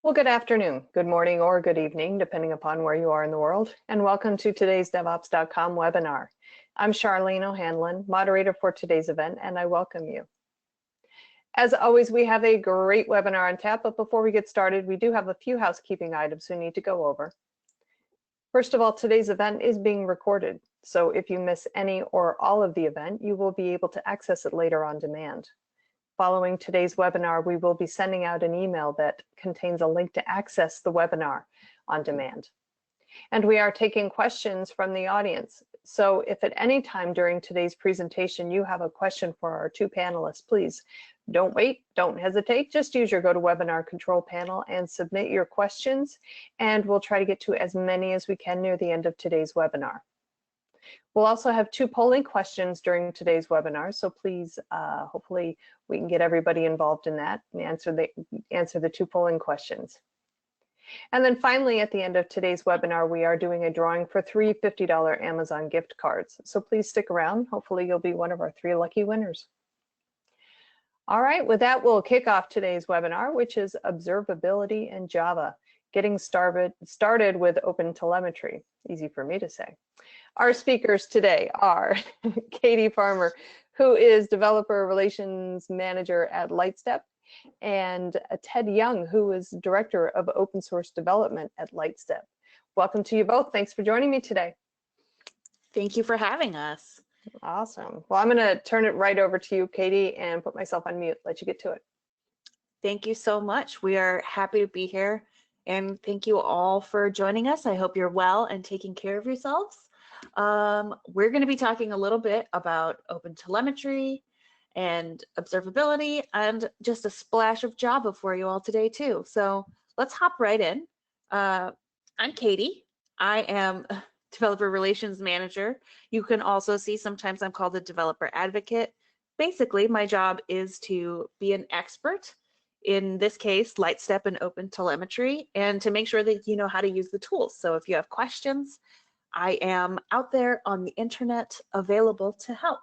Well, good afternoon, good morning, or good evening, depending upon where you are in the world, and welcome to today's DevOps.com webinar. I'm Charlene O'Hanlon, moderator for today's event, and I welcome you. As always, we have a great webinar on tap, but before we get started, we do have a few housekeeping items we need to go over. First of all, today's event is being recorded, so if you miss any or all of the event, you will be able to access it later on demand. Following today's webinar, we will be sending out an email that contains a link to access the webinar on demand. And we are taking questions from the audience. So if at any time during today's presentation you have a question for our two panelists, please don't wait, don't hesitate, just use your GoToWebinar control panel and submit your questions, and we'll try to get to as many as we can near the end of today's webinar. We'll also have two polling questions during today's webinar, so please, hopefully we can get everybody involved in that and answer the two polling questions. And then finally, at the end of today's webinar, we are doing a drawing for 3 $50 Amazon gift cards. So please stick around. Hopefully you'll be one of our 3 lucky winners. All right, with that, we'll kick off today's webinar, which is Observability in Java, getting started with OpenTelemetry. Easy for me to say. Our speakers today are Katy Farmer, who is Developer Relations Manager at Lightstep, and Ted Young, who is Director of Open Source Development at Lightstep. Welcome to you both. Thanks for joining me today. Thank you for having us. Awesome. Well, I'm going to turn it right over to you, Katy, and put myself on mute, let you get to it. Thank you so much. We are happy to be here, and thank you all for joining us. I hope you're well and taking care of yourselves. We're going to be talking a little bit about OpenTelemetry and observability and just a splash of Java for you all today too. So let's hop right in. I'm Katy. I am Developer Relations Manager. You can also see sometimes I'm called a Developer Advocate. Basically, my job is to be an expert, in this case, Lightstep and OpenTelemetry, and to make sure that you know how to use the tools. So if you have questions, I am out there on the internet available to help.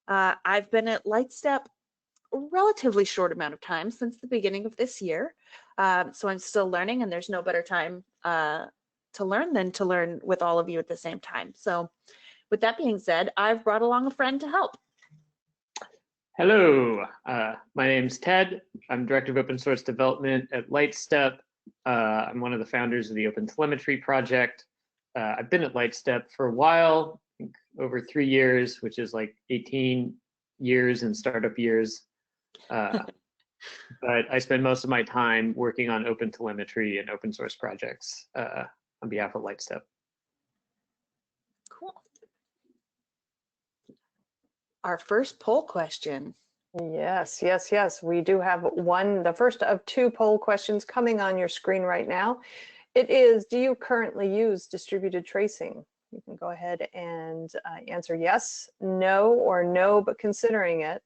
I've been at Lightstep a relatively short amount of time, since the beginning of this year. So I'm still learning, and there's no better time to learn than to learn with all of you at the same time. So with that being said, I've brought along a friend to help. Hello, my name's Ted. I'm Director of Open Source Development at Lightstep. I'm one of the founders of the OpenTelemetry project. I've been at Lightstep for a while, I think over 3 years, which is like 18 years in startup years. But I spend most of my time working on OpenTelemetry and open source projects on behalf of Lightstep. Cool. Our first poll question. Yes, yes, yes. We do have the first of 2 poll questions coming on your screen right now. It is, do you currently use distributed tracing? You can go ahead and answer yes, no, or no, but considering it.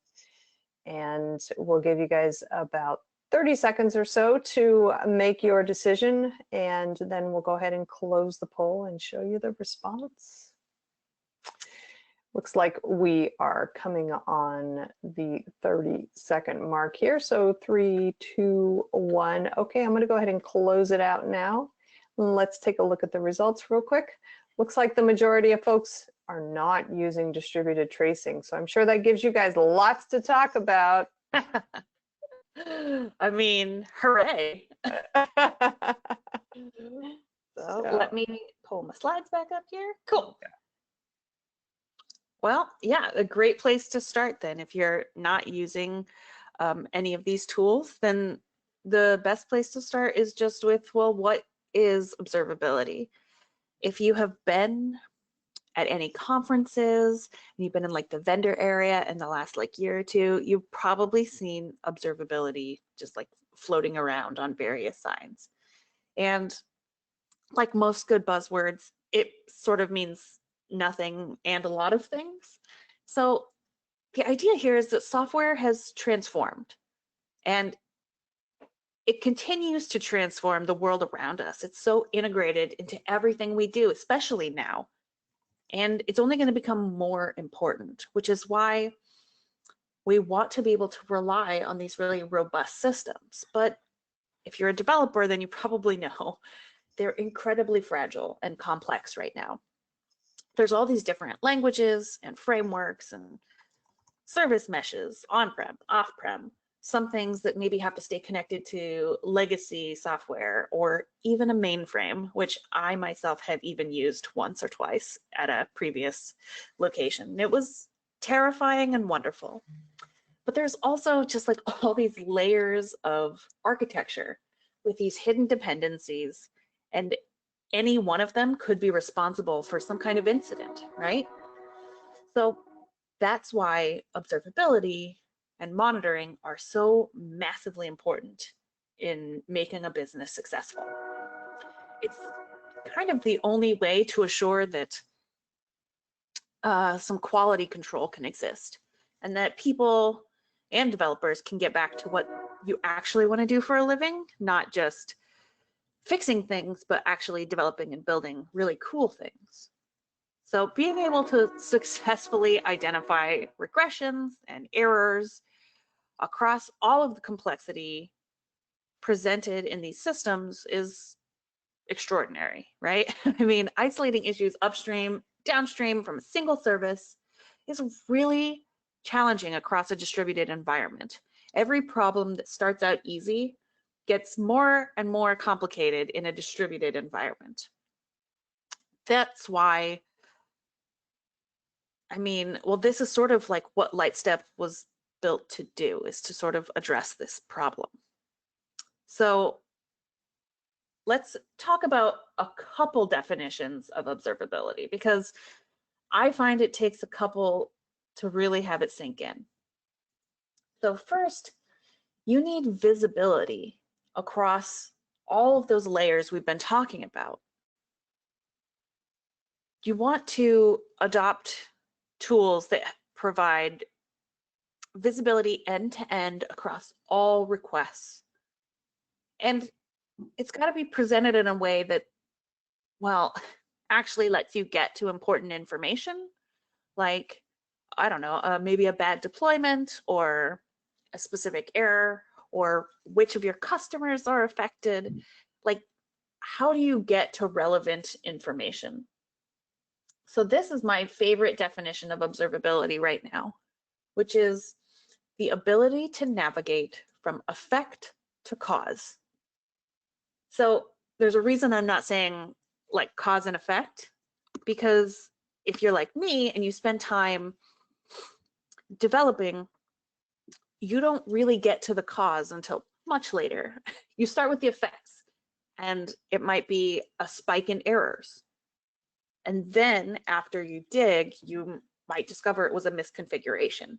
And we'll give you guys about 30 seconds or so to make your decision, and then we'll go ahead and close the poll and show you the response. Looks like we are coming on the 30-second mark here. So 3, 2, 1. Okay, I'm going to go ahead and close it out now. Let's take a look at the results real quick. Looks like the majority of folks are not using distributed tracing. So I'm sure that gives you guys lots to talk about. I mean, hooray. So let me pull my slides back up here. Cool. Well, yeah, a great place to start then. If you're not using any of these tools, then the best place to start is just with, well, what is observability? If you have been at any conferences and you've been in like the vendor area in the last like year or two, you've probably seen observability just like floating around on various signs. And like most good buzzwords, it sort of means nothing and a lot of things. So the idea here is that software has transformed, and it continues to transform the world around us. It's so integrated into everything we do, especially now. And it's only going to become more important, which is why we want to be able to rely on these really robust systems. But if you're a developer, then you probably know they're incredibly fragile and complex right now. There's all these different languages and frameworks and service meshes, on-prem, off-prem, some things that maybe have to stay connected to legacy software or even a mainframe, which I myself have even used once or twice at a previous location. It was terrifying and wonderful. But there's also just like all these layers of architecture with these hidden dependencies, and any one of them could be responsible for some kind of incident, right? So that's why observability and monitoring are so massively important in making a business successful. It's kind of the only way to assure that some quality control can exist and that people and developers can get back to what you actually want to do for a living, not just fixing things, but actually developing and building really cool things. So being able to successfully identify regressions and errors across all of the complexity presented in these systems is extraordinary, right? I mean, isolating issues upstream, downstream from a single service is really challenging across a distributed environment. Every problem that starts out easy gets more and more complicated in a distributed environment. That's why, I mean, well, this is sort of like what Lightstep was built to do, is to sort of address this problem. So let's talk about a couple definitions of observability, because I find it takes a couple to really have it sink in. So first, you need visibility across all of those layers we've been talking about. You want to adopt tools that provide visibility end-to-end across all requests. And it's got to be presented in a way that, well, actually lets you get to important information, like, I don't know, maybe a bad deployment or a specific error, or which of your customers are affected. Like, how do you get to relevant information? So this is my favorite definition of observability right now, which is the ability to navigate from effect to cause. So there's a reason I'm not saying like cause and effect, because if you're like me and you spend time developing, you don't really get to the cause until much later. You start with the effects, and it might be a spike in errors. And then after you dig, you might discover it was a misconfiguration.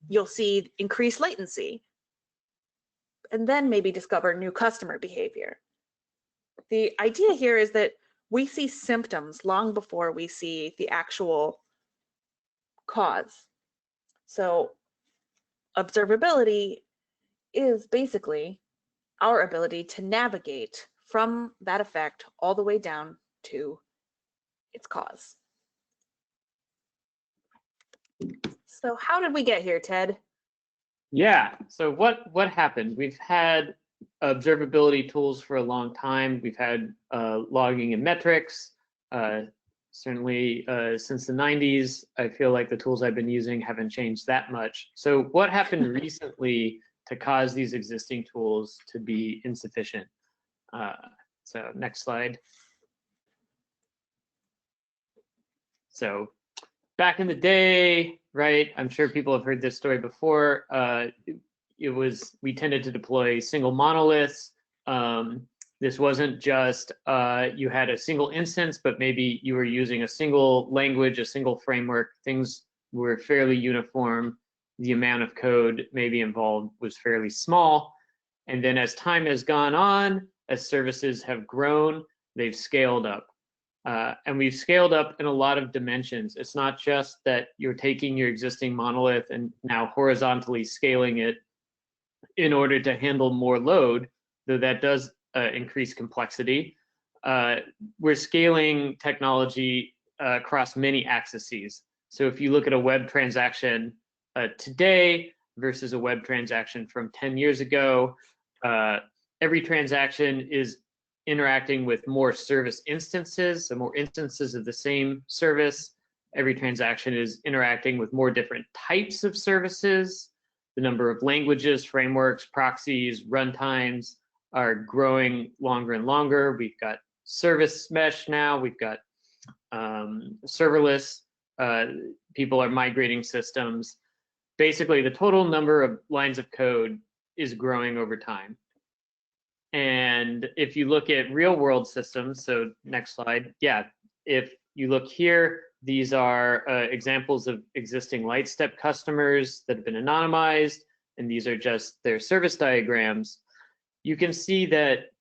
You'll see increased latency, and then maybe discover new customer behavior. The idea here is that we see symptoms long before we see the actual cause. So observability is basically our ability to navigate from that effect all the way down to its cause. So how did we get here, Ted? Yeah, so what happened? We've had observability tools for a long time. We've had logging and metrics. Certainly since the 90s, I feel like the tools I've been using haven't changed that much. So what happened recently to cause these existing tools to be insufficient? So next slide. So back in the day, right, I'm sure people have heard this story before. We tended to deploy single monoliths. This wasn't just you had a single instance, but maybe you were using a single language, a single framework. Things were fairly uniform. The amount of code maybe involved was fairly small. And then as time has gone on, as services have grown, they've scaled up. And we've scaled up in a lot of dimensions. It's not just that you're taking your existing monolith and now horizontally scaling it in order to handle more load, though that does increase complexity. We're scaling technology across many axes. So if you look at a web transaction today versus a web transaction from 10 years ago, every transaction is interacting with more service instances, so more instances of the same service. Every transaction is interacting with more different types of services. The number of languages, frameworks, proxies, runtimes are growing longer and longer. We've got service mesh now. We've got serverless. People are migrating systems. Basically, the total number of lines of code is growing over time. And if you look at real world systems, so next slide, yeah, if you look here, these are examples of existing Lightstep customers that have been anonymized, and these are just their service diagrams. You can see that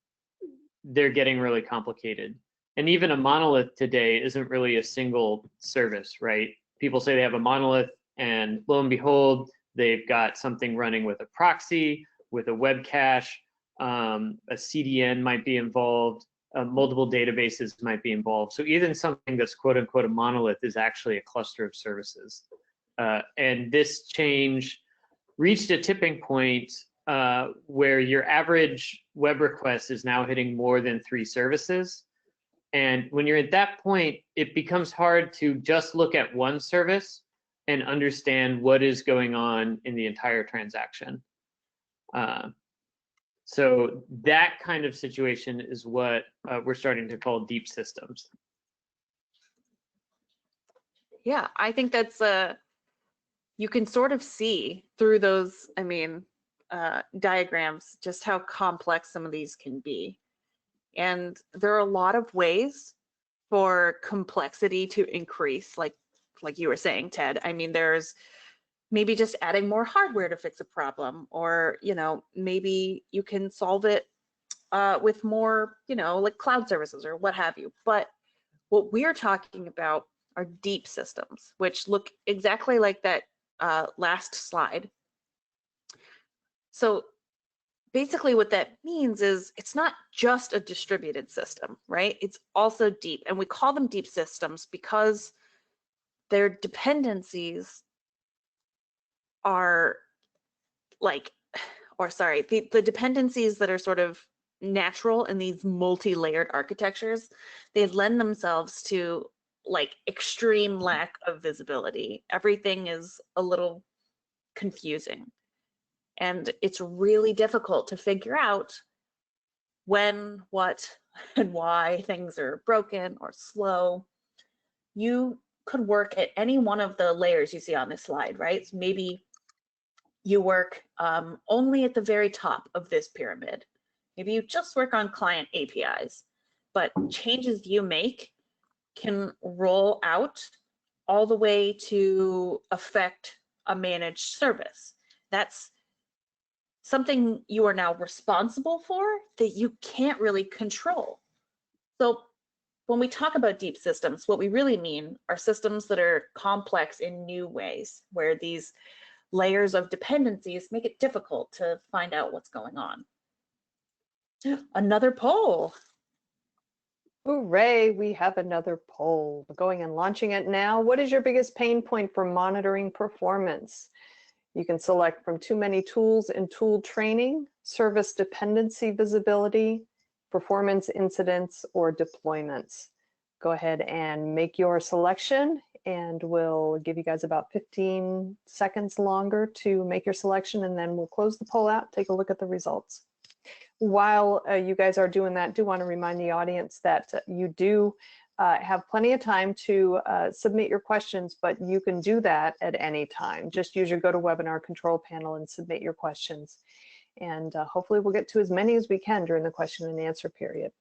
they're getting really complicated. And even a monolith today isn't really a single service, right? People say they have a monolith, and lo and behold, they've got something running with a proxy, with a web cache, a CDN might be involved, multiple databases might be involved. So even something that's quote unquote a monolith is actually a cluster of services. And this change reached a tipping point where your average web request is now hitting more than 3 services. And when you're at that point, it becomes hard to just look at one service and understand what is going on in the entire transaction. So that kind of situation is what we're starting to call deep systems. Yeah, I think that's you can sort of see through those, diagrams, just how complex some of these can be. And there are a lot of ways for complexity to increase, like you were saying, Ted. I mean, there's maybe just adding more hardware to fix a problem, or maybe you can solve it with more like cloud services or what have you. But what we're talking about are deep systems, which look exactly like that last slide. So basically what that means is it's not just a distributed system, right? It's also deep, and we call them deep systems because their dependencies are the dependencies that are sort of natural in these multi-layered architectures, they lend themselves to like extreme lack of visibility. Everything is a little confusing, and it's really difficult to figure out when, what, and why things are broken or slow. You could work at any one of the layers you see on this slide, right? So maybe you work only at the very top of this pyramid. Maybe you just work on client APIs, but changes you make can roll out all the way to affect a managed service. That's something you are now responsible for that you can't really control. So when we talk about deep systems, what we really mean are systems that are complex in new ways, where these layers of dependencies make it difficult to find out what's going on. Another poll. Hooray, we have another poll. We're going and launching it now. What is your biggest pain point for monitoring performance? You can select from too many tools and tool training, service dependency visibility, performance incidents, or deployments. Go ahead and make your selection, and we'll give you guys about 15 seconds longer to make your selection, and then we'll close the poll out, take a look at the results. While you guys are doing that, I do want to remind the audience that you do have plenty of time to submit your questions, but you can do that at any time. Just use your GoToWebinar control panel and submit your questions. And hopefully we'll get to as many as we can during the question and answer period.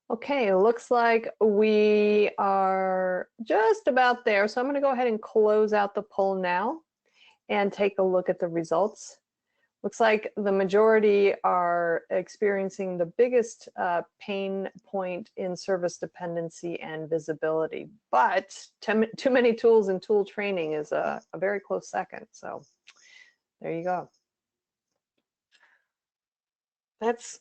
Okay, looks like we are just about there. So I'm going to go ahead and close out the poll now and take a look at the results. Looks like the majority are experiencing the biggest pain point in service dependency and visibility, but too many tools and tool training is a very close second. So there you go. That's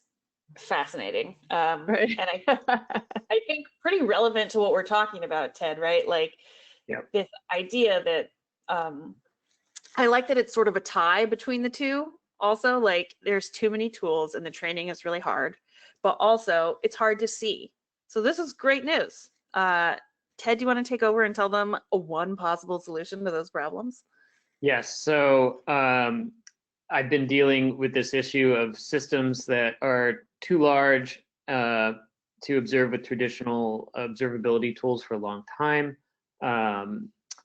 fascinating. Right. And I think pretty relevant to what we're talking about, Ted, right? Like this idea that I like that it's sort of a tie between the two. Also, like, there's too many tools and the training is really hard, but also it's hard to see. So this is great news. Ted, do you want to take over and tell them one possible solution to those problems? Yes, so I've been dealing with this issue of systems that are too large to observe with traditional observability tools for a long time.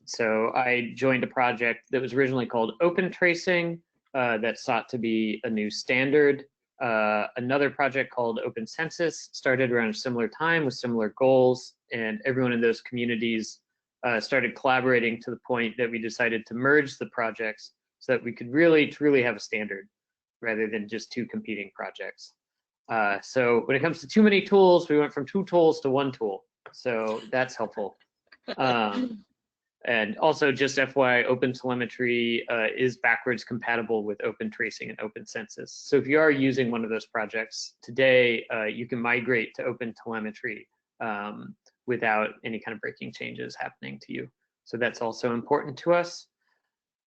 So I joined a project that was originally called OpenTracing that sought to be a new standard. Another project called Open Census started around a similar time with similar goals, and everyone in those communities started collaborating to the point that we decided to merge the projects so that we could really truly have a standard rather than just two competing projects. So when it comes to too many tools, we went from 2 tools to 1 tool. So that's helpful. And also just FYI, OpenTelemetry is backwards compatible with OpenTracing and Open Census. So if you are using one of those projects today, you can migrate to OpenTelemetry without any kind of breaking changes happening to you. So that's also important to us.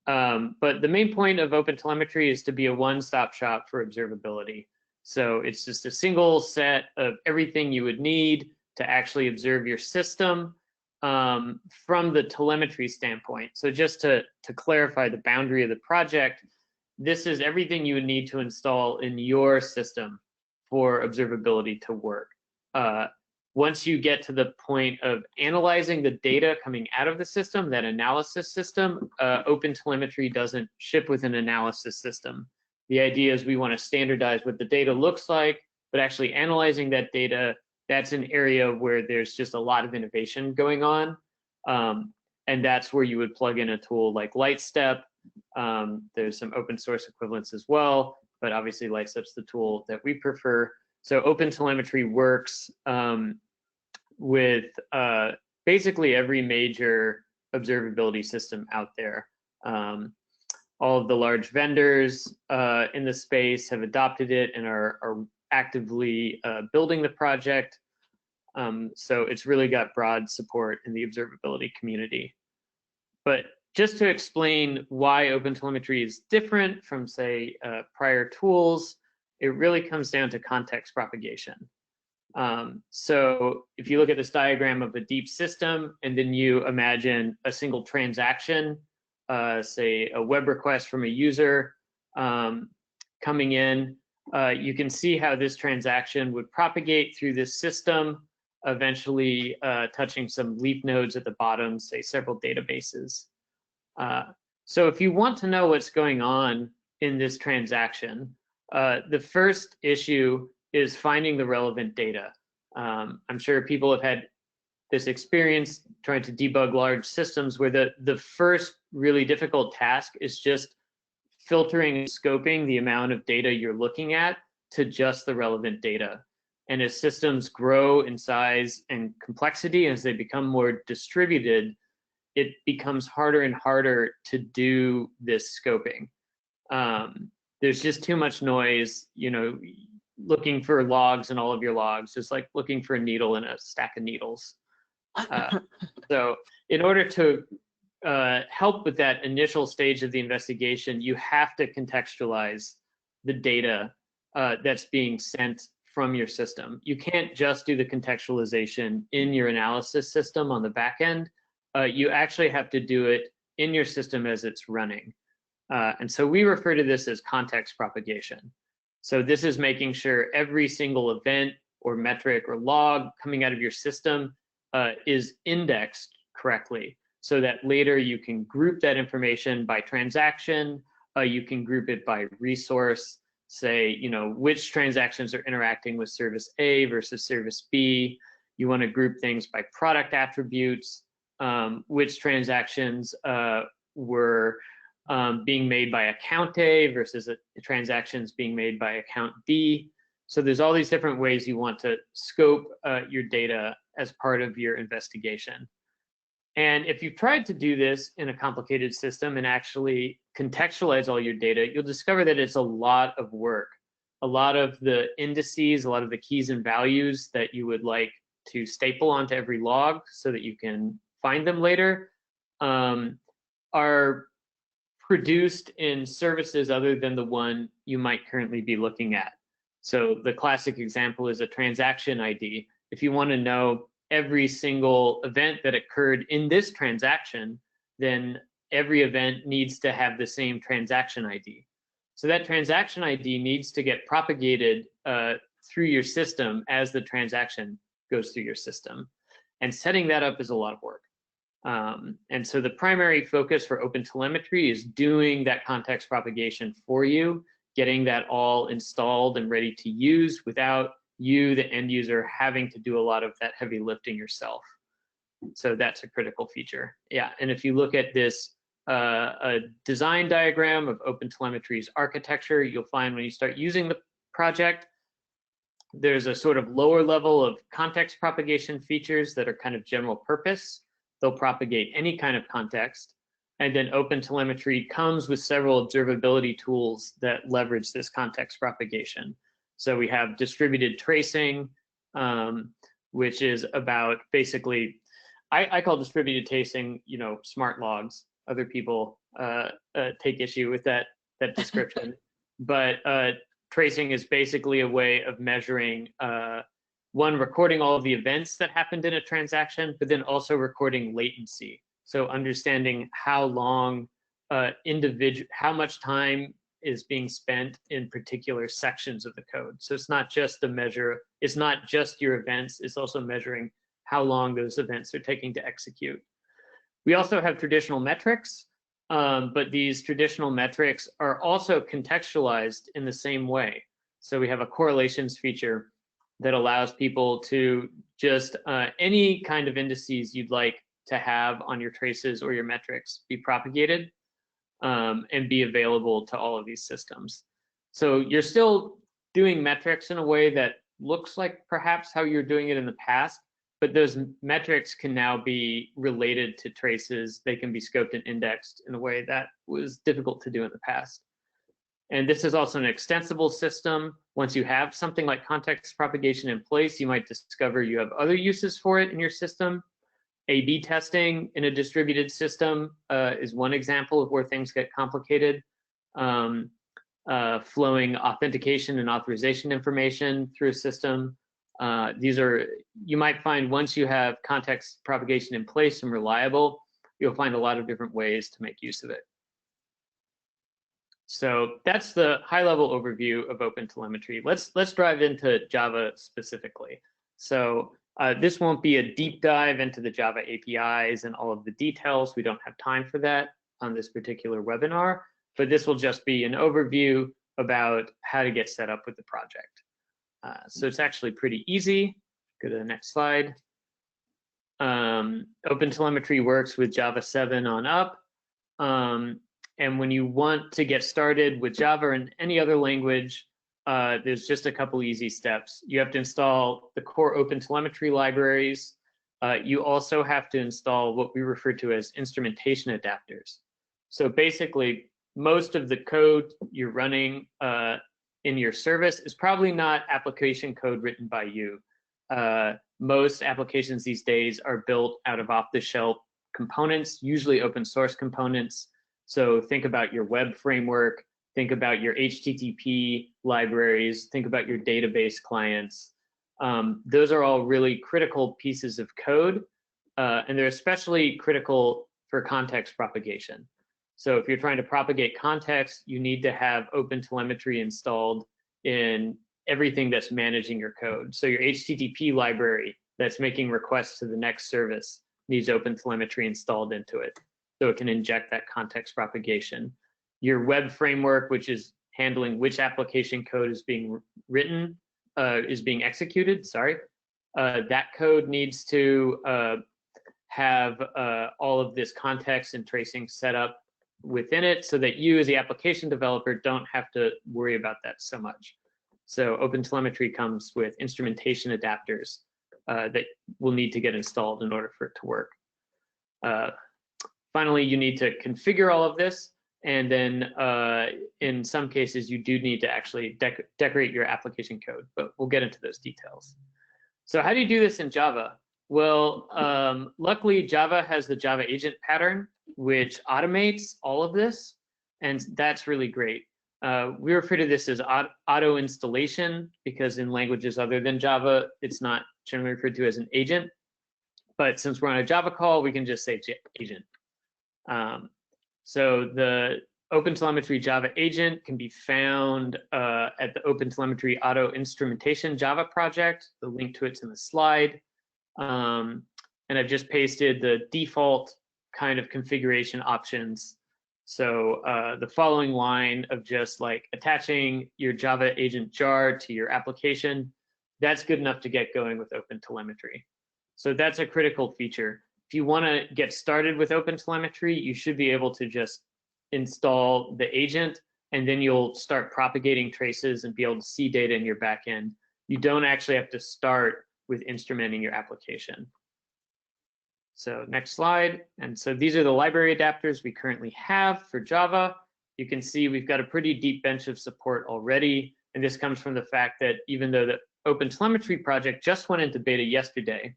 But the main point of OpenTelemetry is to be a one-stop shop for observability. So it's just a single set of everything you would need to actually observe your system from the telemetry standpoint. So just to clarify the boundary of the project, this is everything you would need to install in your system for observability to work. Once you get to the point of analyzing the data coming out of the system, that analysis system, OpenTelemetry doesn't ship with an analysis system. The idea is we want to standardize what the data looks like, but actually analyzing that data, that's an area where there's just a lot of innovation going on. And that's where you would plug in a tool like Lightstep. There's some open source equivalents as well, but obviously Lightstep's the tool that we prefer. So OpenTelemetry works with basically every major observability system out there. All of the large vendors in the space have adopted it and are actively building the project. So it's really got broad support in the observability community. But just to explain why OpenTelemetry is different from, say, prior tools, it really comes down to context propagation. So if you look at this diagram of a deep system, and then you imagine a single transaction, say a web request from a user coming in, you can see how this transaction would propagate through this system, eventually touching some leaf nodes at the bottom, say several databases. So if you want to know what's going on in this transaction, the first issue is finding the relevant data. I'm sure people have had this experience trying to debug large systems where the first really difficult task is just filtering and scoping the amount of data you're looking at to just the relevant data. And as systems grow in size and complexity, as they become more distributed, it becomes harder and harder to do this scoping. There's just too much noise, you know, looking for logs in all of your logs, just like looking for a needle in a stack of needles. So in order to help with that initial stage of the investigation, you have to contextualize the data that's being sent from your system. You can't just do the contextualization in your analysis system on the back end. You actually have to do it in your system as it's running. And so we refer to this as context propagation. So this is making sure every single event or metric or log coming out of your system is indexed correctly, so that later you can group that information by transaction. You can group it by resource, say, you know, which transactions are interacting with service A versus service B. You want to group things by product attributes, which transactions were being made by account A versus transactions being made by account B. So there's all these different ways you want to scope your data as part of your investigation. And if you've tried to do this in a complicated system and actually contextualize all your data, you'll discover that it's a lot of work. A lot of the indices, a lot of the keys and values that you would like to staple onto every log so that you can find them later are produced in services other than the one you might currently be looking at. So the classic example is a transaction ID. If you want to know every single event that occurred in this transaction, then every event needs to have the same transaction ID. So that transaction ID needs to get propagated through your system as the transaction goes through your system. And setting that up is a lot of work. And so the primary focus for OpenTelemetry is doing that context propagation for you, getting that all installed and ready to use without you, the end user, having to do a lot of that heavy lifting yourself. So that's a critical feature. Yeah, and if you look at this a design diagram of OpenTelemetry's architecture, you'll find when you start using the project, there's a sort of lower level of context propagation features that are kind of general purpose. They'll propagate any kind of context. And then OpenTelemetry comes with several observability tools that leverage this context propagation. So we have distributed tracing, which is about basically, I call distributed tracing, smart logs. Other people take issue with that description. But tracing is basically a way of measuring, one, recording all of the events that happened in a transaction, but then also recording latency. So understanding how long how much time is being spent in particular sections of the code. So it's not just the measure, it's not just your events, it's also measuring how long those events are taking to execute. We also have traditional metrics, but these traditional metrics are also contextualized in the same way. So we have a correlations feature that allows people to just any kind of indices you'd like to have on your traces or your metrics be propagated and be available to all of these systems. So you're still doing metrics in a way that looks like perhaps how you're doing it in the past, but those metrics can now be related to traces. They can be scoped and indexed in a way that was difficult to do in the past. And this is also an extensible system. Once you have something like context propagation in place, you might discover you have other uses for it in your system. A/B testing in a distributed system is one example of where things get complicated. Flowing authentication and authorization information through a system. These are, you might find once you have context propagation in place and reliable, you'll find a lot of different ways to make use of it. So that's the high-level overview of OpenTelemetry. Let's dive into Java specifically. So this won't be a deep dive into the Java APIs and all of the details. We don't have time for that on this particular webinar, but this will just be an overview about how to get set up with the project. So it's actually pretty easy. Go to the next slide. OpenTelemetry works with Java 7 on up. And when you want to get started with Java and any other language, there's just a couple easy steps. You have to install the core OpenTelemetry libraries. You also have to install what we refer to as instrumentation adapters. So basically, most of the code you're running in your service is probably not application code written by you. Most applications these days are built out of off-the-shelf components, usually open source components. So think about your web framework, think about your HTTP libraries, think about your database clients. Those are all really critical pieces of code, and they're especially critical for context propagation. So if you're trying to propagate context, you need to have OpenTelemetry installed in everything that's managing your code. So your HTTP library that's making requests to the next service needs OpenTelemetry installed into it, so it can inject that context propagation. Your web framework, which is handling which application code is being written, is being executed, sorry. That code needs to have all of this context and tracing set up within it so that you as the application developer don't have to worry about that so much. So OpenTelemetry comes with instrumentation adapters that will need to get installed in order for it to work. Finally, you need to configure all of this, and then in some cases you do need to actually decorate your application code, but we'll get into those details. So how do you do this in Java? Well, luckily Java has the Java agent pattern, which automates all of this. and that's really great. We refer to this as auto installation because in languages other than Java, it's not generally referred to as an agent. But since we're on a Java call, we can just say agent. So the OpenTelemetry Java agent can be found at the OpenTelemetry Auto Instrumentation Java project. The link to it's in the slide. And I've just pasted the default kind of configuration options. So the following line of just like attaching your Java agent jar to your application, that's good enough to get going with OpenTelemetry. So that's a critical feature. If you want to get started with OpenTelemetry, you should be able to just install the agent, and then you'll start propagating traces and be able to see data in your backend. You don't actually have to start with instrumenting your application. So next slide. And so these are the library adapters we currently have for Java. You can see we've got a pretty deep bench of support already. And this comes from the fact that even though the OpenTelemetry project just went into beta yesterday,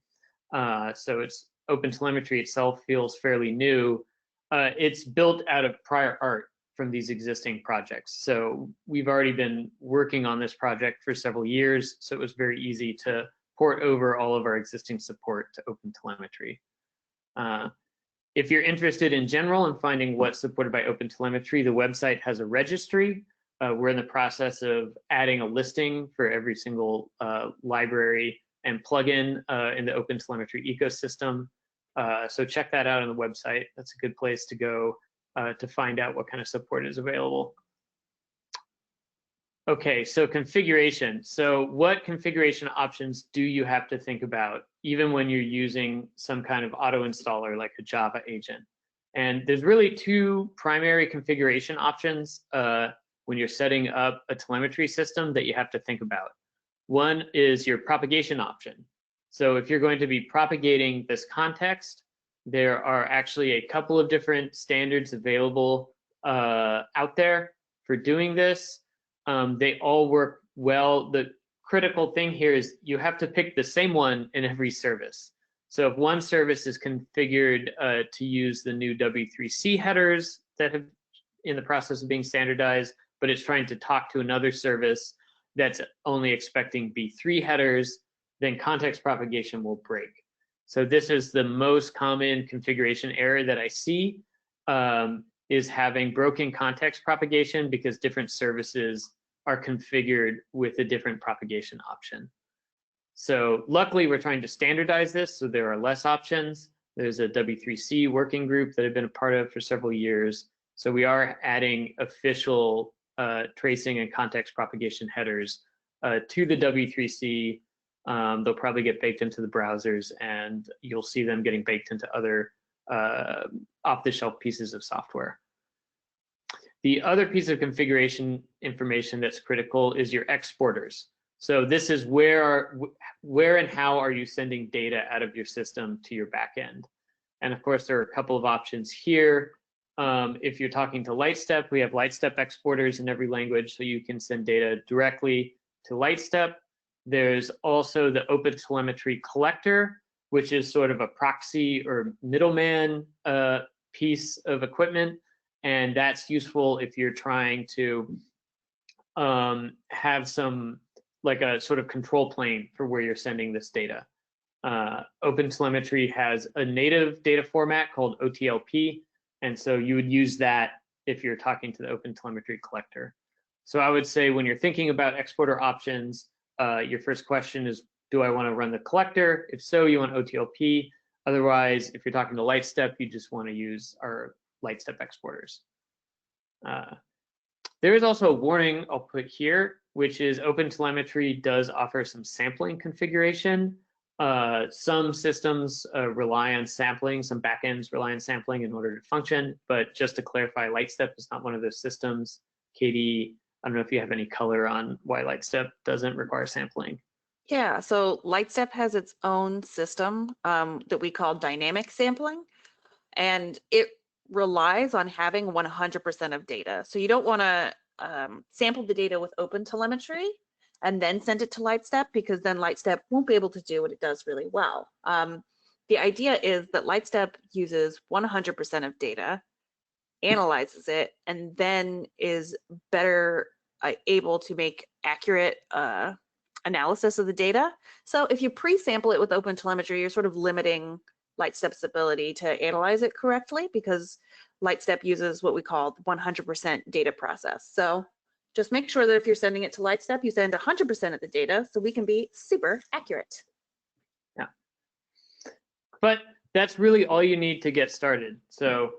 so it's OpenTelemetry itself feels fairly new, it's built out of prior art from these existing projects. So we've already been working on this project for several years, so it was very easy to port over all of our existing support to OpenTelemetry. If you're interested in general in finding what's supported by OpenTelemetry, the website has a registry. We're in the process of adding a listing for every single library and plugin in the OpenTelemetry ecosystem. So check that out on the website. That's a good place to go to find out what kind of support is available. Okay, so configuration. So what configuration options do you have to think about, even when you're using some kind of auto installer like a Java agent? And there's really two primary configuration options when you're setting up a telemetry system that you have to think about. One is your propagation option. So if you're going to be propagating this context, there are actually a couple of different standards available out there for doing this. They all work well. The critical thing here is you have to pick the same one in every service. So if one service is configured to use the new W3C headers that have in the process of being standardized, but it's trying to talk to another service that's only expecting B3 headers, then context propagation will break. So this is the most common configuration error that I see, is having broken context propagation because different services are configured with a different propagation option. So luckily we're trying to standardize this so there are less options. There's a W3C working group that I've been a part of for several years. So we are adding official tracing and context propagation headers to the W3C. They'll probably get baked into the browsers, and you'll see them getting baked into other off-the-shelf pieces of software. The other piece of configuration information that's critical is your exporters. So this is where and how are you sending data out of your system to your backend. And of course, there are a couple of options here. If you're talking to Lightstep, we have Lightstep exporters in every language, so you can send data directly to Lightstep. There's also the OpenTelemetry collector, which is sort of a proxy or middleman piece of equipment. And that's useful if you're trying to have some, like a sort of control plane for where you're sending this data. OpenTelemetry has a native data format called OTLP. And so you would use that if you're talking to the OpenTelemetry collector. So I would say when you're thinking about exporter options, your first question is, do I want to run the collector? If so, you want OTLP. Otherwise, if you're talking to Lightstep, you just want to use our Lightstep exporters. There is also a warning I'll put here, which is OpenTelemetry does offer some sampling configuration. Some systems rely on sampling, some backends rely on sampling in order to function, but just to clarify, Lightstep is not one of those systems. Katy, I don't know if you have any color on why Lightstep doesn't require sampling. Yeah, so Lightstep has its own system that we call dynamic sampling, and it relies on having 100% of data. So you don't want to sample the data with OpenTelemetry and then send it to Lightstep, because then Lightstep won't be able to do what it does really well. The idea is that Lightstep uses 100% of data, analyzes it, and then is better able to make accurate analysis of the data. So if you pre-sample it with OpenTelemetry, you're sort of limiting Lightstep's ability to analyze it correctly, because Lightstep uses what we call 100% data process. So just make sure that if you're sending it to Lightstep, you send 100% of the data so we can be super accurate. Yeah. But that's really all you need to get started. So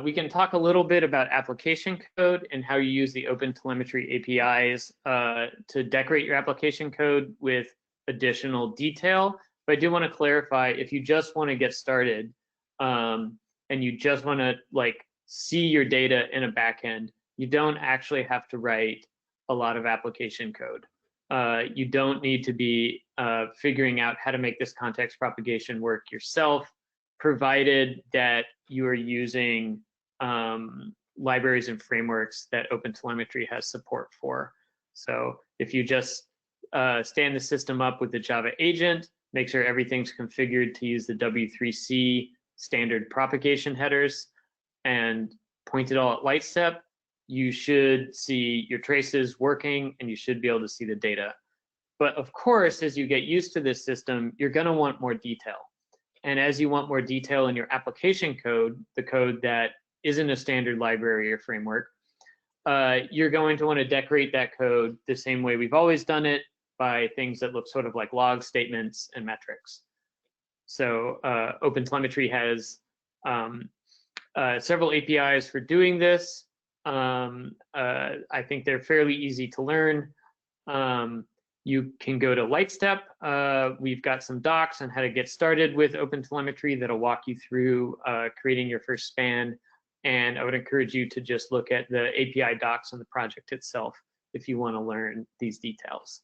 we can talk a little bit about application code and how you use the OpenTelemetry APIs to decorate your application code with additional detail. But I do want to clarify, if you just want to get started and you just want to like see your data in a backend, you don't actually have to write a lot of application code. You don't need to be figuring out how to make this context propagation work yourself, provided that you are using libraries and frameworks that OpenTelemetry has support for. So if you just stand the system up with the Java agent, make sure everything's configured to use the W3C standard propagation headers, and point it all at Lightstep, you should see your traces working and you should be able to see the data. But of course, as you get used to this system, you're going to want more detail. And as you want more detail in your application code, the code that isn't a standard library or framework, you're going to want to decorate that code the same way we've always done it, by things that look sort of like log statements and metrics. So OpenTelemetry has several APIs for doing this. I think they're fairly easy to learn. You can go to Lightstep. We've got some docs on how to get started with OpenTelemetry that'll walk you through creating your first span. And I would encourage you to just look at the API docs on the project itself if you want to learn these details.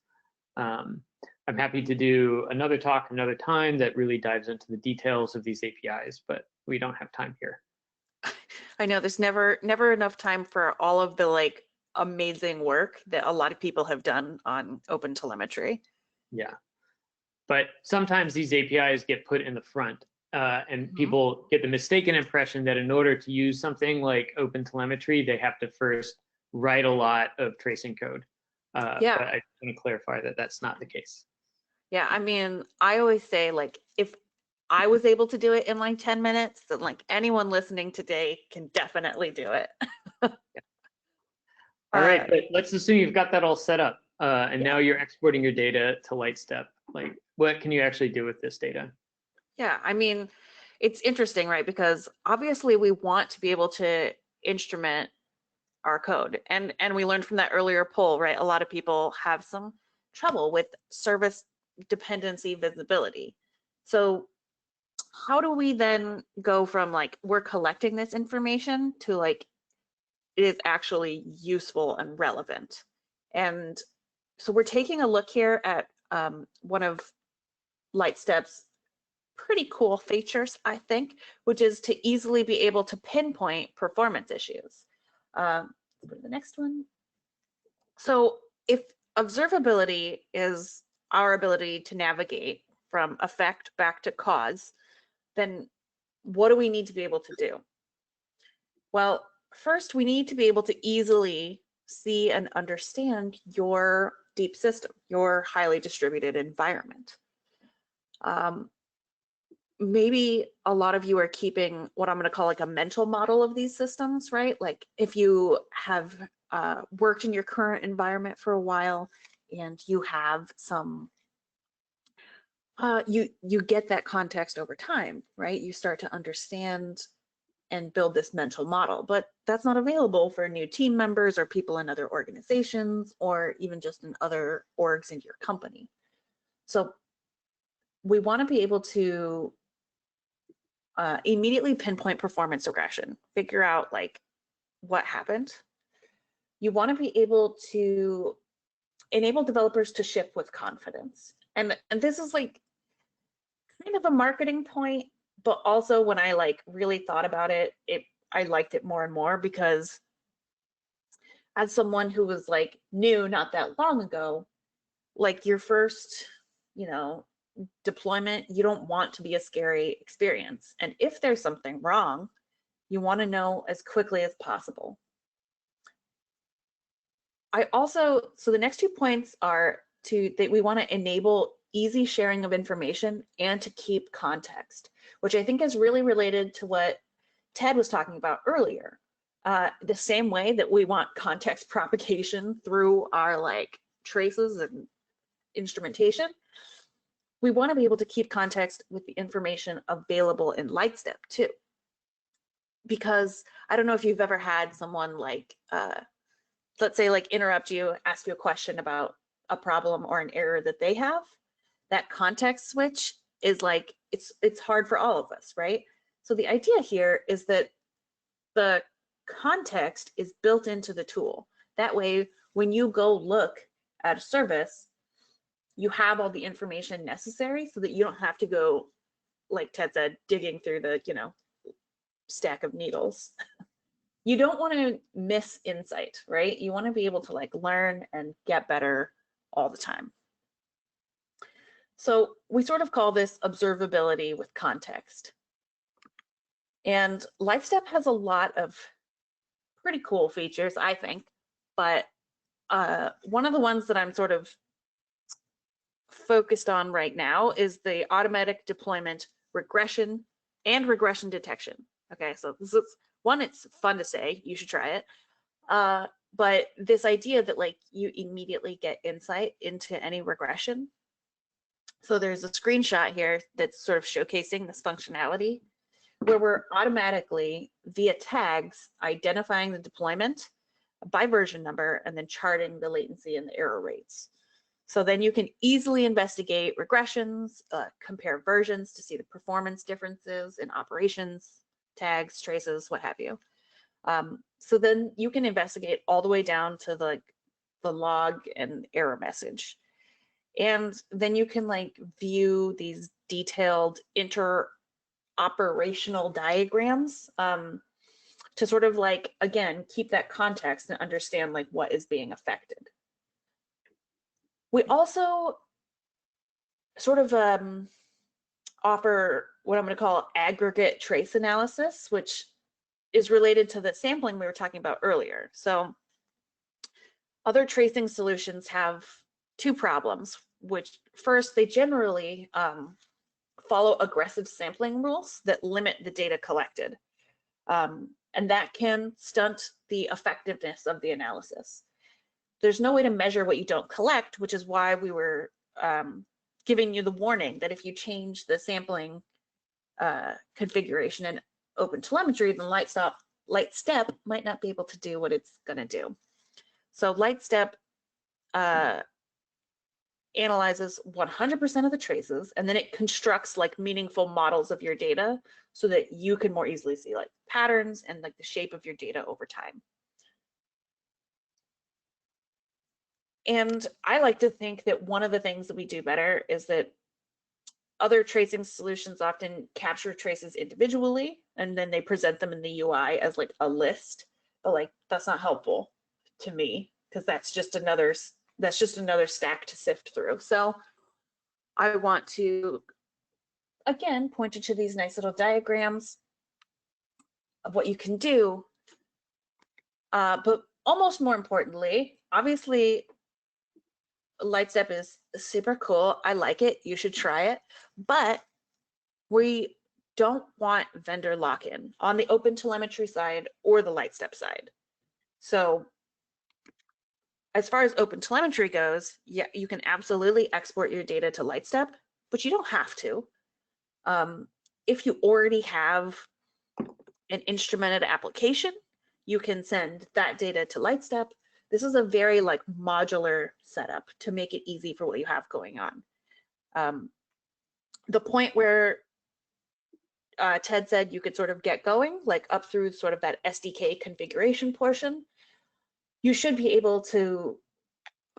I'm happy to do another talk another time that really dives into the details of these APIs, but we don't have time here. I know there's never enough time for all of the like amazing work that a lot of people have done on OpenTelemetry. Yeah, but sometimes these APIs get put in the front and people get the mistaken impression that in order to use something like OpenTelemetry, they have to first write a lot of tracing code. Yeah. But I want to clarify that that's not the case. Yeah, I mean, I always say, like, if I was able to do it in like 10 minutes, then like anyone listening today can definitely do it. Yeah. All right, but let's assume you've got that all set up and now you're exporting your data to Lightstep. Like, what can you actually do with this data? Yeah, I mean, it's interesting, right? Because obviously we want to be able to instrument our code. And we learned from that earlier poll, right? A lot of people have some trouble with service dependency visibility. So how do we then go from like, we're collecting this information to like, it is actually useful and relevant? And so we're taking a look here at one of Lightstep's pretty cool features, I think, which is to easily be able to pinpoint performance issues. Let's go to the next one. So if observability is our ability to navigate from effect back to cause, then what do we need to be able to do? Well, first we need to be able to easily see and understand your deep system, your highly distributed environment. Maybe a lot of you are keeping what I'm going to call like a mental model of these systems, right? Like if you have worked in your current environment for a while and you have some, you get that context over time, right? You start to understand and build this mental model, but that's not available for new team members or people in other organizations or even just in other orgs in your company. So we want to be able to immediately pinpoint performance regression, figure out like what happened. You want to be able to enable developers to ship with confidence. And this is like kind of a marketing point, but also when I like really thought about it, I liked it more and more, because as someone who was like new not that long ago, like your first, deployment, you don't want to be a scary experience. And if there's something wrong, You want to know as quickly as possible. So the next 2 points are that we want to enable easy sharing of information and to keep context, which I think is really related to what Ted was talking about earlier. The same way that we want context propagation through our like traces and instrumentation, we want to be able to keep context with the information available in Lightstep too. Because I don't know if you've ever had someone like, let's say like interrupt you, ask you a question about a problem or an error that they have. That context switch is like, it's hard for all of us, right? So the idea here is that the context is built into the tool. That way, when you go look at a service, you have all the information necessary so that you don't have to go, like Ted said, digging through the, stack of needles. You don't want to miss insight, right? You want to be able to like learn and get better all the time. So we sort of call this observability with context. And Lightstep has a lot of pretty cool features, I think, but one of the ones that I'm sort of focused on right now is the automatic deployment regression and regression detection. Okay, so this is one, it's fun to say, you should try it. But this idea that like you immediately get insight into any regression. So there's a screenshot here that's sort of showcasing this functionality where we're automatically via tags identifying the deployment by version number and then charting the latency and the error rates. So then you can easily investigate regressions, compare versions to see the performance differences in operations, tags, traces, what have you. So then you can investigate all the way down to the log and error message. And then you can like view these detailed inter-operational diagrams to sort of like, again, keep that context and understand like what is being affected. We also sort of offer what I'm going to call aggregate trace analysis, which is related to the sampling we were talking about earlier. So other tracing solutions have two problems, which first, they generally follow aggressive sampling rules that limit the data collected. And that can stunt the effectiveness of the analysis. There's no way to measure what you don't collect, which is why we were giving you the warning that if you change the sampling configuration in OpenTelemetry, then Lightstep might not be able to do what it's going to do. So Lightstep analyzes 100% of the traces, and then it constructs like meaningful models of your data so that you can more easily see like patterns and like the shape of your data over time. And I like to think that one of the things that we do better is that other tracing solutions often capture traces individually and then they present them in the UI as like a list, but like that's not helpful to me because that's just another stack to sift through. So I want to again point you to these nice little diagrams of what you can do, but almost more importantly, obviously Lightstep is super cool. I like it. You should try it. But we don't want vendor lock-in on the OpenTelemetry side or the Lightstep side. So as far as OpenTelemetry goes, yeah, you can absolutely export your data to Lightstep, but you don't have to. If you already have an instrumented application, you can send that data to Lightstep. This is a very like modular setup to make it easy for what you have going on. The point where Ted said you could sort of get going, like up through sort of that SDK configuration portion, you should be able to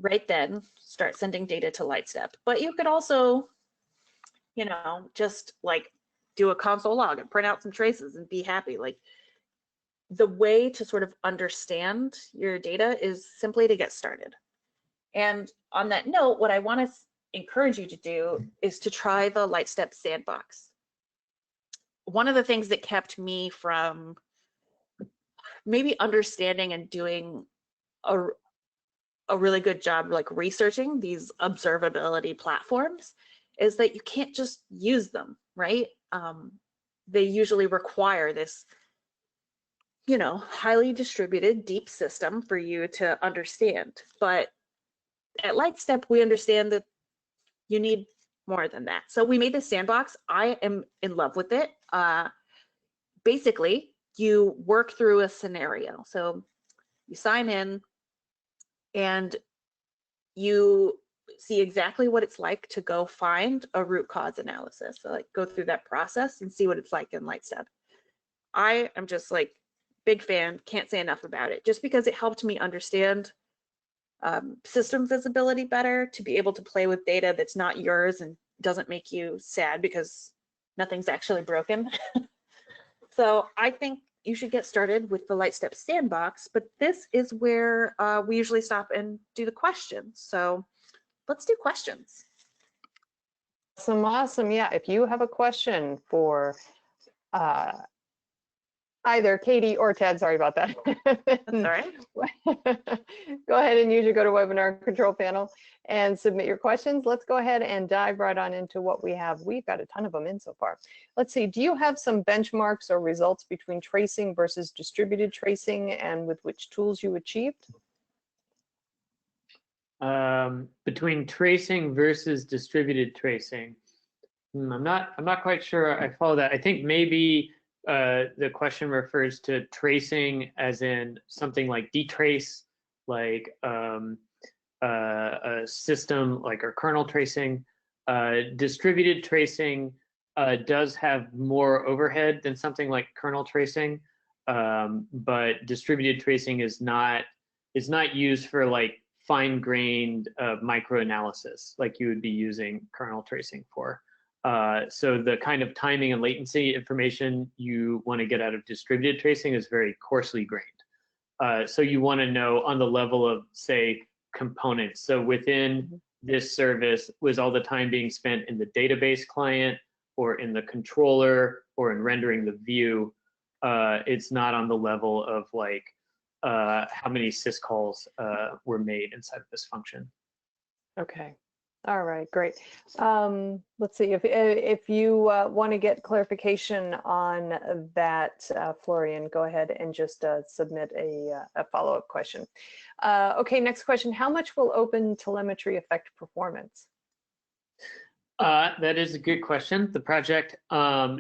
right then start sending data to Lightstep. But you could also, just like do a console log and print out some traces and be happy. Like the way to sort of understand your data is simply to get started. And on that note, what I want to encourage you to do is to try the Lightstep sandbox. One of the things that kept me from maybe understanding and doing a really good job like researching these observability platforms is that you can't just use them, right? They usually require this, highly distributed deep system for you to understand. But at Lightstep, we understand that you need more than that. So we made this sandbox. I am in love with it. Basically, you work through a scenario. So you sign in and you see exactly what it's like to go find a root cause analysis. So like go through that process and see what it's like in Lightstep. I am just like big fan, can't say enough about it, just because it helped me understand system visibility better, to be able to play with data that's not yours and doesn't make you sad because nothing's actually broken. So I think you should get started with the Lightstep sandbox, but this is where we usually stop and do the questions. So let's do questions. Awesome. Yeah, if you have a question for either Katie or Ted, sorry about that. That's all right. Go ahead and use your GoToWebinar control panel and submit your questions. Let's go ahead and dive right on into what we have. We've got a ton of them in so far. Let's see, do you have some benchmarks or results between tracing versus distributed tracing, and with which tools you achieved? Between tracing versus distributed tracing, I'm not quite sure I follow that. I think maybe the question refers to tracing as in something like dtrace, like a system like our kernel tracing. Distributed tracing does have more overhead than something like kernel tracing, but distributed tracing is not used for like fine-grained microanalysis like you would be using kernel tracing for. So the kind of timing and latency information you want to get out of distributed tracing is very coarsely grained. So you want to know on the level of, say, components. So within this service, was all the time being spent in the database client or in the controller or in rendering the view? It's not on the level of like how many syscalls were made inside of this function. Okay. All right, great. Let's see, if you want to get clarification on that, Florian, go ahead and just submit a follow-up question. Okay, next question. How much will OpenTelemetry affect performance? That is a good question. The project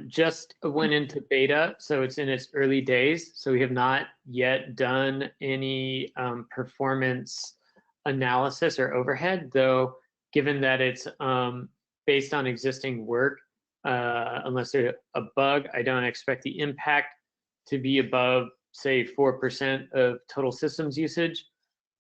just went into beta, so it's in its early days. So we have not yet done any performance analysis or overhead, though. Given that it's based on existing work, unless there's a bug, I don't expect the impact to be above, say, 4% of total systems usage.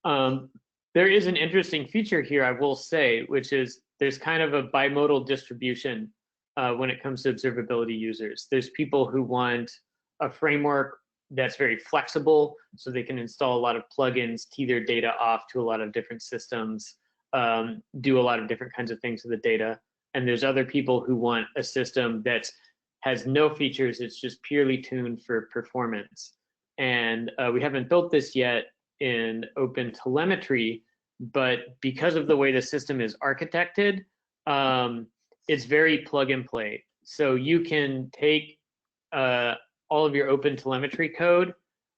There is an interesting feature here, I will say, which is there's kind of a bimodal distribution when it comes to observability users. There's people who want a framework that's very flexible, so they can install a lot of plugins, tee their data off to a lot of different systems, do a lot of different kinds of things with the data. And there's other people who want a system that has no features, it's just purely tuned for performance. And we haven't built this yet in OpenTelemetry, but because of the way the system is architected, it's very plug and play. So you can take all of your OpenTelemetry code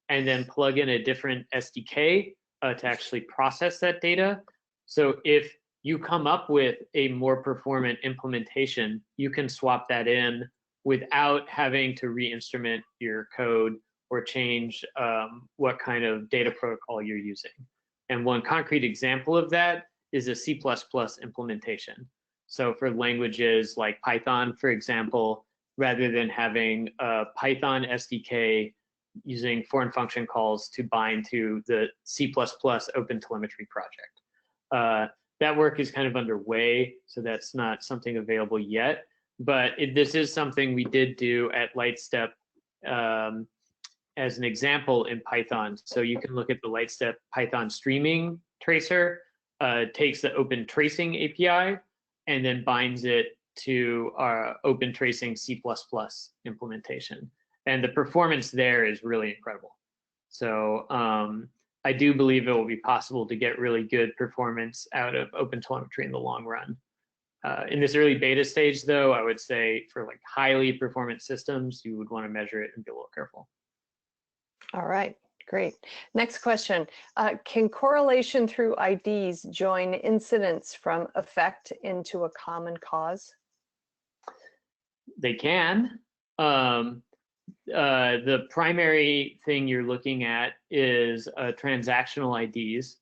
and then plug in a different SDK to actually process that data. So if you come up with a more performant implementation, you can swap that in without having to re-instrument your code or change what kind of data protocol you're using. And one concrete example of that is a C++ implementation. So for languages like Python, for example, rather than having a Python SDK using foreign function calls to bind to the C++ OpenTelemetry project. That work is kind of underway, so that's not something available yet. But this is something we did do at Lightstep as an example in Python. So you can look at the Lightstep Python streaming tracer, takes the Open Tracing API, and then binds it to our Open Tracing C++ implementation. And the performance there is really incredible. So I do believe it will be possible to get really good performance out of OpenTelemetry in the long run. In this early beta stage, though, I would say for like highly performant systems, you would want to measure it and be a little careful. All right, great. Next question. Can correlation through IDs join incidents from effect into a common cause? They can. The primary thing you're looking at is transactional IDs.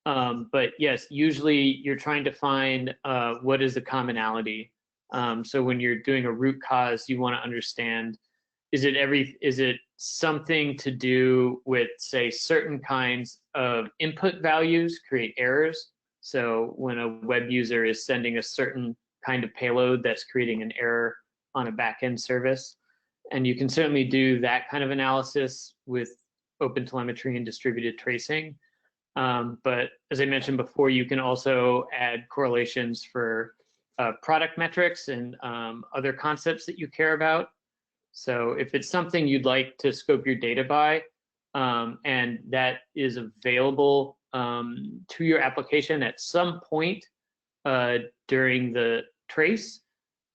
But yes, usually you're trying to find what is the commonality. So when you're doing a root cause, you want to understand, is it something to do with, say, certain kinds of input values create errors? So when a web user is sending a certain kind of payload, that's creating an error on a backend service. And you can certainly do that kind of analysis with OpenTelemetry and distributed tracing. But as I mentioned before, you can also add correlations for product metrics and other concepts that you care about. So if it's something you'd like to scope your data by, and that is available to your application at some point during the trace,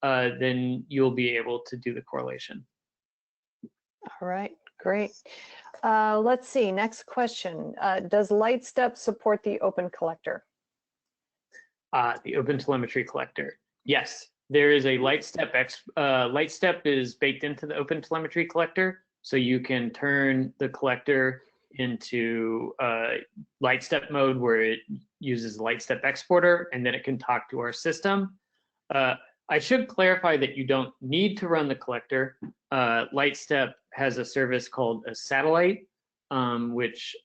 then you'll be able to do the correlation. All right, great. Let's see, next question. Does Lightstep support the Open Collector? The OpenTelemetry collector. Yes, there is a Lightstep. Lightstep is baked into the OpenTelemetry collector, so you can turn the collector into Lightstep mode where it uses Lightstep exporter, and then it can talk to our system. I should clarify that you don't need to run the collector. Lightstep has a service called a satellite, which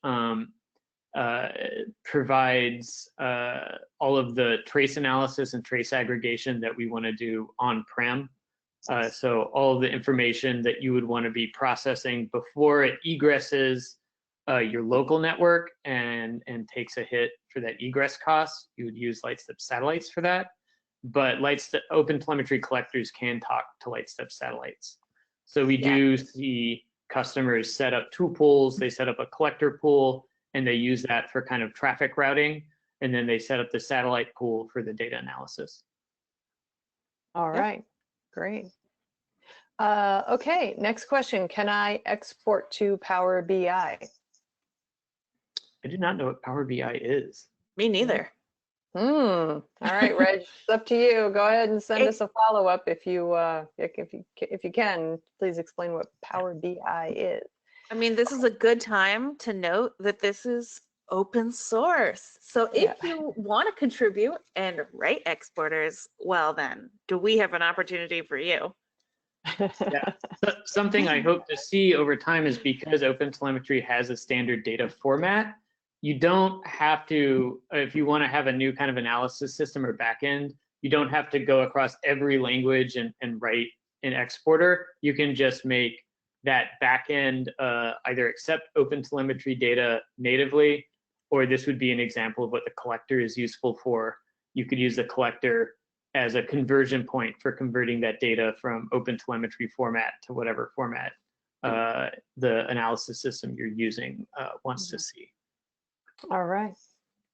provides all of the trace analysis and trace aggregation that we want to do on-prem. So all of the information that you would want to be processing before it egresses your local network and takes a hit for that egress cost, you would use Lightstep satellites for that. But Lightstep OpenTelemetry collectors can talk to Lightstep satellites. So we do see customers set up two pools. They set up a collector pool, and they use that for kind of traffic routing. And then they set up the satellite pool for the data analysis. All right, great. Okay, next question. Can I export to Power BI? I do not know what Power BI is. Me neither. All right, Reg, it's up to you. Go ahead and send us a follow-up if you can. Please explain what Power BI is. I mean, this is a good time to note that this is open source. So if you want to contribute and write exporters, well then, do we have an opportunity for you? Yeah, something I hope to see over time is because OpenTelemetry has a standard data format, you don't have to, if you want to have a new kind of analysis system or backend, you don't have to go across every language and write an exporter. You can just make that backend either accept OpenTelemetry data natively, or this would be an example of what the collector is useful for. You could use the collector as a conversion point for converting that data from OpenTelemetry format to whatever format the analysis system you're using wants to see. All right,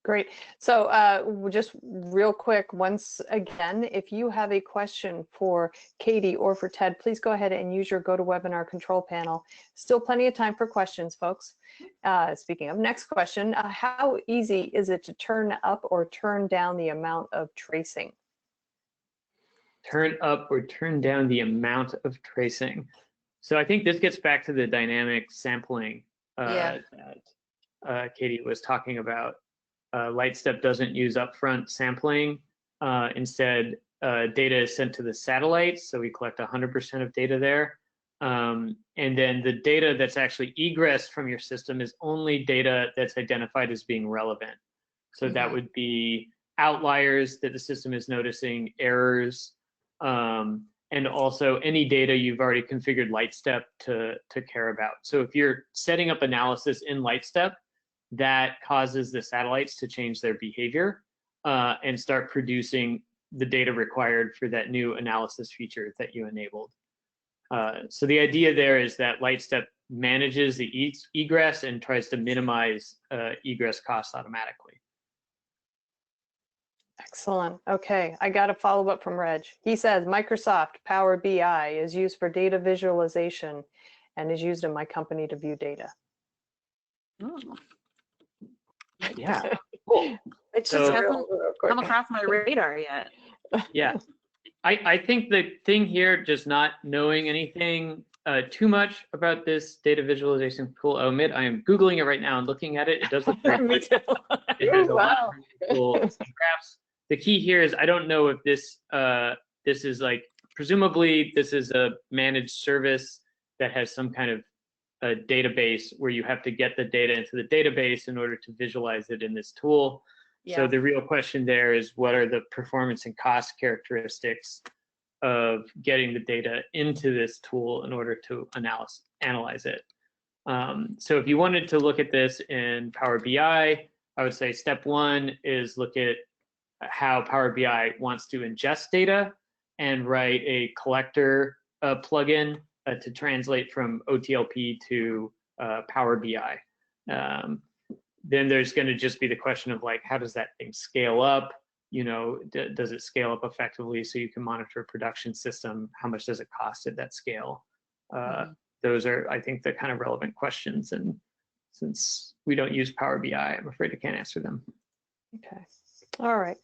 great. So just real quick, once again, if you have a question for Katy or for Ted, please go ahead and use your GoToWebinar control panel. Still plenty of time for questions, folks. Speaking of, next question, how easy is it to turn up or turn down the amount of tracing? Turn up or turn down the amount of tracing. So I think this gets back to the dynamic sampling that Katy was talking about. Lightstep doesn't use upfront sampling. Instead, data is sent to the satellites, so we collect 100% of data there. And then the data that's actually egressed from your system is only data that's identified as being relevant. So that would be outliers that the system is noticing, errors, and also any data you've already configured Lightstep to care about. So if you're setting up analysis in Lightstep, that causes the satellites to change their behavior and start producing the data required for that new analysis feature that you enabled. So the idea there is that Lightstep manages the egress and tries to minimize egress costs automatically. Excellent. Okay, I got a follow up from Reg. He says Microsoft Power BI is used for data visualization and is used in my company to view data. Oh. Yeah, cool. It just So- hasn't come across my radar yet. Yeah, I think the thing here, just not knowing anything too much about this data visualization tool, I'll admit I am Googling it right now and looking at it. It does look very Me good. too. It has a lot Wow. of really cool graphs. The key here is I don't know if this this is like, presumably this is a managed service that has some kind of a database where you have to get the data into the database in order to visualize it in this tool. So Yeah. the real question there is, what are the performance and cost characteristics of getting the data into this tool in order to analyze it? So if you wanted to look at this in Power BI, I would say step one is look at how Power BI wants to ingest data and write a collector plugin to translate from OTLP to Power BI. Then there's going to just be the question of like, how does that thing scale up? You know, does it scale up effectively so you can monitor a production system? How much does it cost at that scale? Those are, I think, the kind of relevant questions. And since we don't use Power BI, I'm afraid I can't answer them. Okay. All right.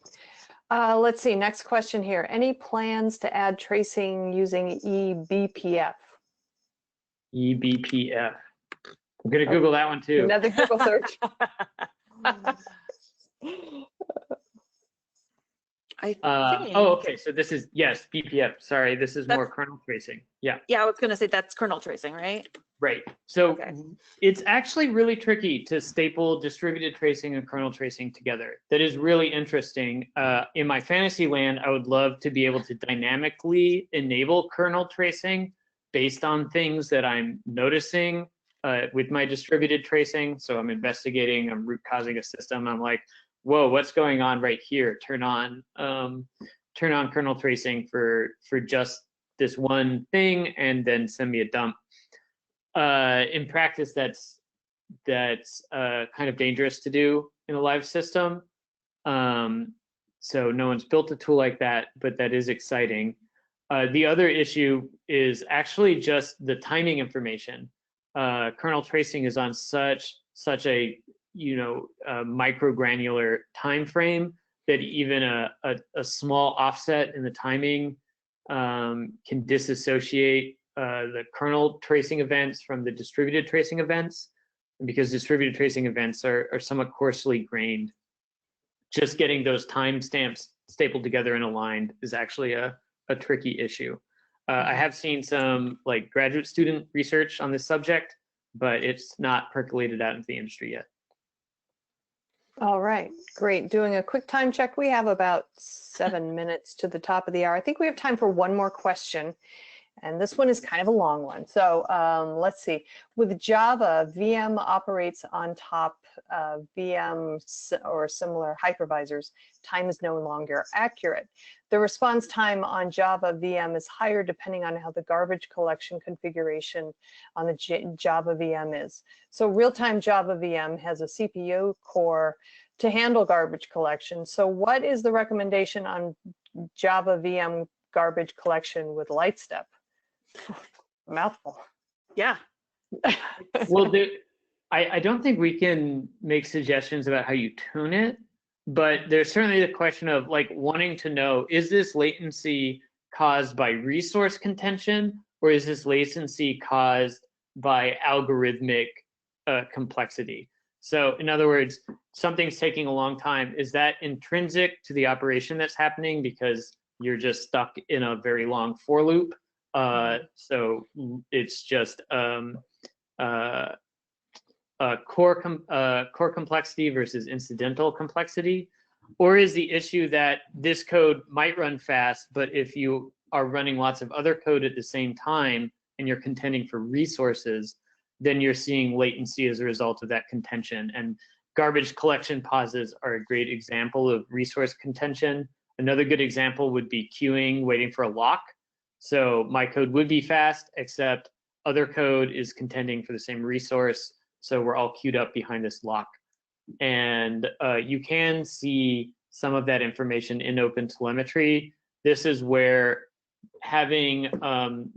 Let's see. Next question here. Any plans to add tracing using eBPF? eBPF. I'm going to Google that one too. Another Google search. I think. Oh, okay. So this is, yes, BPF. Sorry, this is more That's- kernel tracing. Yeah, Yeah, I was going to say that's kernel tracing, right? right. So Okay. it's actually really tricky to staple distributed tracing and kernel tracing together. That is really interesting. In my fantasy land, I would love to be able to dynamically enable kernel tracing based on things that I'm noticing with my distributed tracing. So I'm investigating, I'm root causing a system. I'm like, whoa, what's going on right here? Turn on kernel tracing for just this one thing, and then send me a dump. In practice, that's kind of dangerous to do in a live system. So no one's built a tool like that, but that is exciting. The other issue is actually just the timing information. Kernel tracing is on such a microgranular time frame that even a small offset in the timing can disassociate the kernel tracing events from the distributed tracing events. And because distributed tracing events are somewhat coarsely grained, just getting those timestamps stapled together and aligned is actually a tricky issue. I have seen some like graduate student research on this subject, but it's not percolated out into the industry yet. All right, great. Doing a quick time check. We have about 7 minutes to the top of the hour. I think we have time for one more question. And this one is kind of a long one. So let's see. With Java, VM operates on top of VMs or similar hypervisors. Time is no longer accurate. The response time on Java VM is higher depending on how the garbage collection configuration on the Java VM is. So real-time Java VM has a CPU core to handle garbage collection. So what is the recommendation on Java VM garbage collection with Lightstep? Mouthful. Yeah. Well, I don't think we can make suggestions about how you tune it, but there's certainly the question of like wanting to know, is this latency caused by resource contention, or is this latency caused by algorithmic complexity? So in other words, something's taking a long time. Is that intrinsic to the operation that's happening because you're just stuck in a very long for loop? So it's just core complexity versus incidental complexity, or is the issue that this code might run fast, but if you are running lots of other code at the same time and you're contending for resources, then you're seeing latency as a result of that contention. And garbage collection pauses are a great example of resource contention. Another good example would be queuing, waiting for a lock. So my code would be fast, except other code is contending for the same resource. So we're all queued up behind this lock. And you can see some of that information in OpenTelemetry. This is where having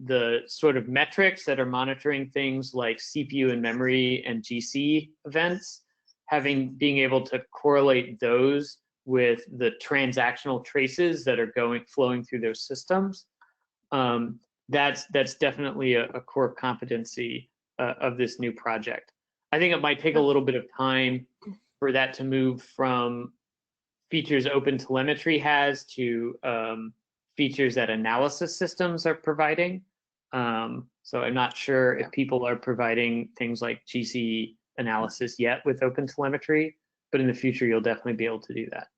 the sort of metrics that are monitoring things like CPU and memory and GC events, being able to correlate those with the transactional traces that are flowing through those systems. That's definitely a core competency of this new project. I think it might take a little bit of time for that to move from features OpenTelemetry has to features that analysis systems are providing. So I'm not sure if people are providing things like GC analysis yet with OpenTelemetry, but in the future, you'll definitely be able to do that.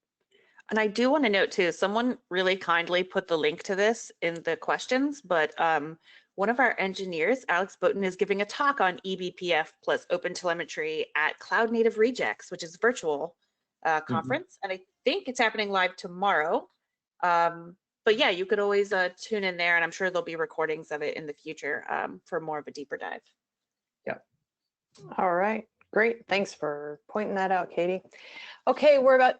And I do want to note too, someone really kindly put the link to this in the questions, but one of our engineers, Alex Boaton, is giving a talk on eBPF plus OpenTelemetry at Cloud Native Rejects, which is a virtual conference. And I think it's happening live tomorrow. But yeah, you could always tune in there, and I'm sure there'll be recordings of it in the future for more of a deeper dive. Yeah. All right, great. Thanks for pointing that out, Katie. Okay, we're about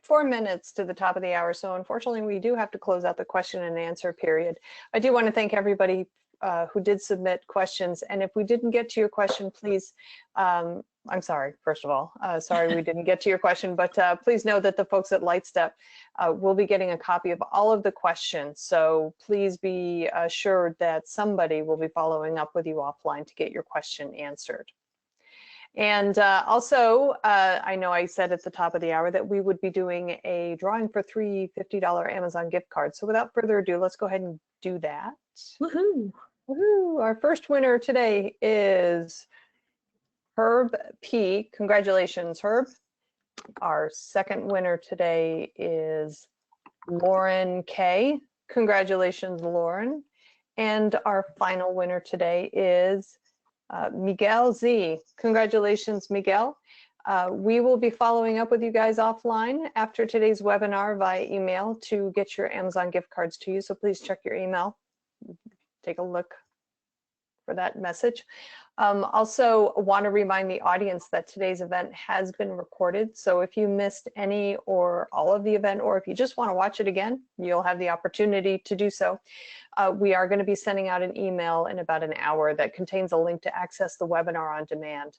4 minutes to the top of the hour, so unfortunately we do have to close out the question and answer period. I do want to thank everybody who did submit questions, and if we didn't get to your question, please, I'm sorry, first of all, sorry we didn't get to your question, but please know that the folks at Lightstep will be getting a copy of all of the questions, so please be assured that somebody will be following up with you offline to get your question answered. And also, I know I said at the top of the hour that we would be doing a drawing for 3 $50 Amazon gift cards. So without further ado, let's go ahead and do that. Woohoo! Woohoo! Our first winner today is Herb P. Congratulations, Herb. Our second winner today is Lauren K. Congratulations, Lauren. And our final winner today is Miguel Z. Congratulations, Miguel. We will be following up with you guys offline after today's webinar via email to get your Amazon gift cards to you. So please check your email. Take a look for that message. Also want to remind the audience that today's event has been recorded. So if you missed any or all of the event, or if you just want to watch it again, you'll have the opportunity to do so. We are going to be sending out an email in about an hour that contains a link to access the webinar on demand.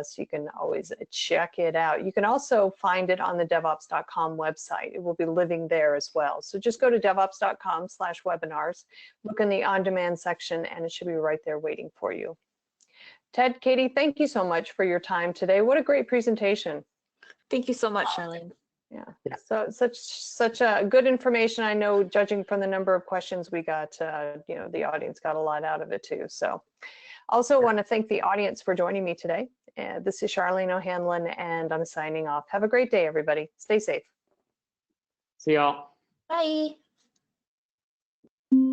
So you can always check it out. You can also find it on the devops.com website. It will be living there as well. So just go to devops.com/webinars, look in the on-demand section, and it should be right there waiting for you. Ted, Katie, thank you so much for your time today. What a great presentation. Thank you so much, Charlene. Yeah. So such a good information. I know, judging from the number of questions we got, you know, the audience got a lot out of it too. So also want to thank the audience for joining me today. This is Charlene O'Hanlon, and I'm signing off. Have a great day, everybody. Stay safe. See y'all. Bye.